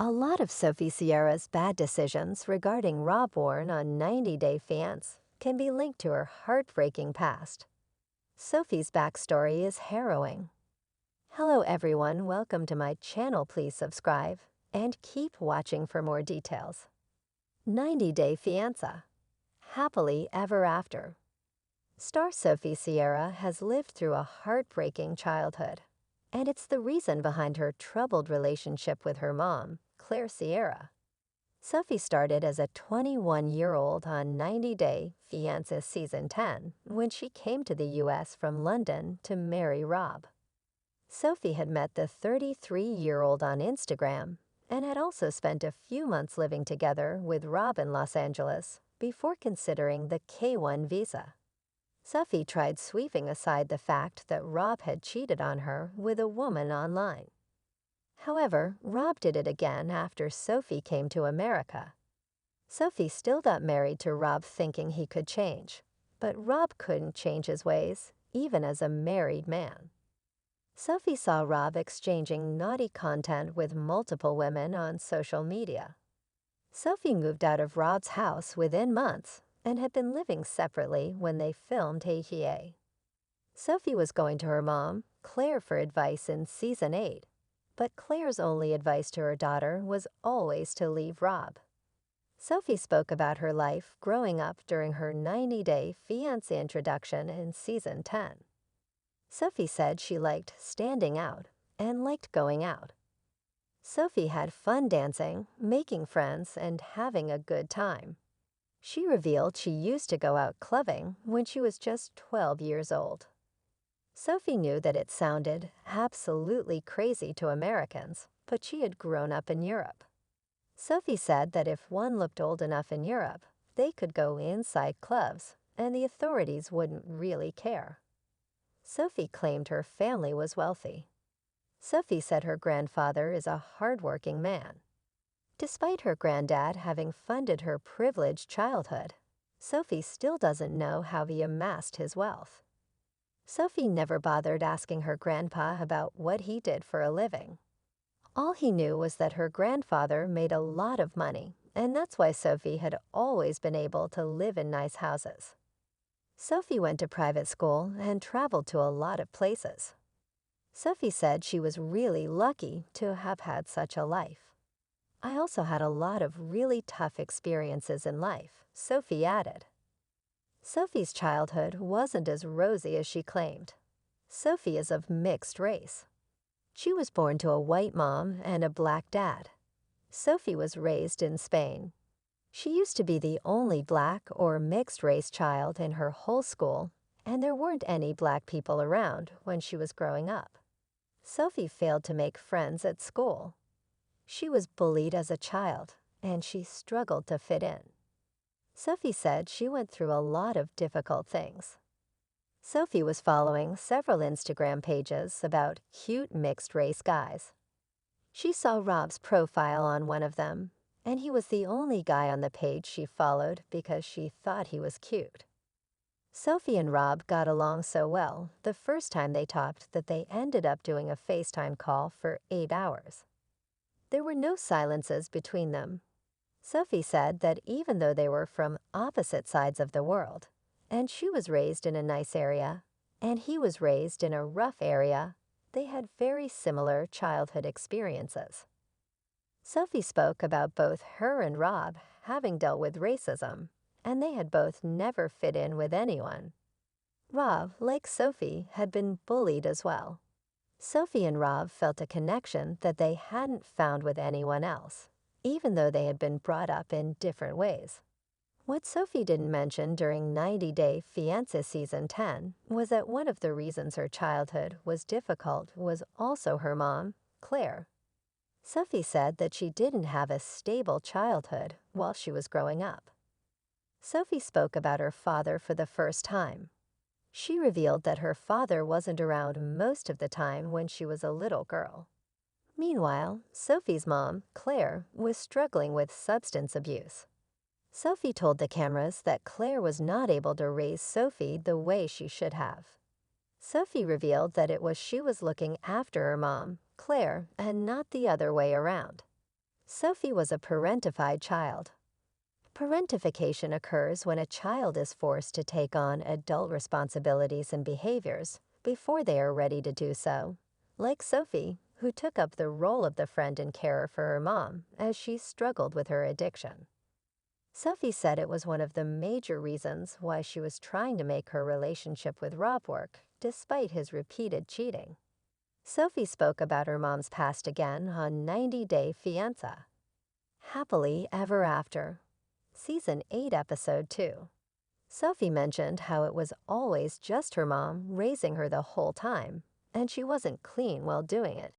A lot of Sophie Sierra's bad decisions regarding Rob Warren on 90 Day Fiancé can be linked to her heartbreaking past. Sophie's backstory is harrowing. Hello everyone, welcome to my channel. Please subscribe and keep watching for more details. 90 Day Fiancé. Happily Ever After. Star Sophie Sierra has lived through a heartbreaking childhood, and it's the reason behind her troubled relationship with her mom, Claire Sierra. Sophie started as a 21-year-old on 90 Day Fiancé Season 10 when she came to the U.S. from London to marry Rob. Sophie had met the 33-year-old on Instagram and had also spent a few months living together with Rob in Los Angeles before considering the K-1 visa. Sophie tried sweeping aside the fact that Rob had cheated on her with a woman online. However, Rob did it again after Sophie came to America. Sophie still got married to Rob thinking he could change, but Rob couldn't change his ways, even as a married man. Sophie saw Rob exchanging naughty content with multiple women on social media. Sophie moved out of Rob's house within months and had been living separately when they filmed AHSOKA. Sophie was going to her mom, Claire, for advice in Season 8, but Claire's only advice to her daughter was always to leave Rob. Sophie spoke about her life growing up during her 90 Day Fiancé introduction in Season 10. Sophie said she liked standing out and liked going out. Sophie had fun dancing, making friends, and having a good time. She revealed she used to go out clubbing when she was just 12 years old. Sophie knew that it sounded absolutely crazy to Americans, but she had grown up in Europe. Sophie said that if one looked old enough in Europe, they could go inside clubs and the authorities wouldn't really care. Sophie claimed her family was wealthy. Sophie said her grandfather is a hardworking man. Despite her granddad having funded her privileged childhood, Sophie still doesn't know how he amassed his wealth. Sophie never bothered asking her grandpa about what he did for a living. All he knew was that her grandfather made a lot of money, and that's why Sophie had always been able to live in nice houses. Sophie went to private school and traveled to a lot of places. Sophie said she was really lucky to have had such a life. I also had a lot of really tough experiences in life, Sophie added. Sophie's childhood wasn't as rosy as she claimed. Sophie is of mixed race. She was born to a white mom and a black dad. Sophie was raised in Spain. She used to be the only black or mixed-race child in her whole school, and there weren't any black people around when she was growing up. Sophie failed to make friends at school. She was bullied as a child, and she struggled to fit in. Sophie said she went through a lot of difficult things. Sophie was following several Instagram pages about cute mixed-race guys. She saw Rob's profile on one of them, and he was the only guy on the page she followed because she thought he was cute. Sophie and Rob got along so well the first time they talked that they ended up doing a FaceTime call for 8 hours. There were no silences between them. Sophie said that even though they were from opposite sides of the world, and she was raised in a nice area, and he was raised in a rough area, they had very similar childhood experiences. Sophie spoke about both her and Rob having dealt with racism, and they had both never fit in with anyone. Rob, like Sophie, had been bullied as well. Sophie and Rob felt a connection that they hadn't found with anyone else, even though they had been brought up in different ways. What Sophie didn't mention during 90 Day Fiancé Season 10 was that one of the reasons her childhood was difficult was also her mom, Claire. Sophie said that she didn't have a stable childhood while she was growing up. Sophie spoke about her father for the first time. She revealed that her father wasn't around most of the time when she was a little girl. Meanwhile, Sophie's mom, Claire, was struggling with substance abuse. Sophie told the cameras that Claire was not able to raise Sophie the way she should have. Sophie revealed that it was she was looking after her mom, Claire, and not the other way around. Sophie was a parentified child. Parentification occurs when a child is forced to take on adult responsibilities and behaviors before they are ready to do so, like Sophie, who took up the role of the friend and carer for her mom as she struggled with her addiction. Sophie said it was one of the major reasons why she was trying to make her relationship with Rob work, despite his repeated cheating. Sophie spoke about her mom's past again on 90 Day Fiancé. Happily Ever After, Season 8, Episode 2. Sophie mentioned how it was always just her mom raising her the whole time, and she wasn't clean while doing it.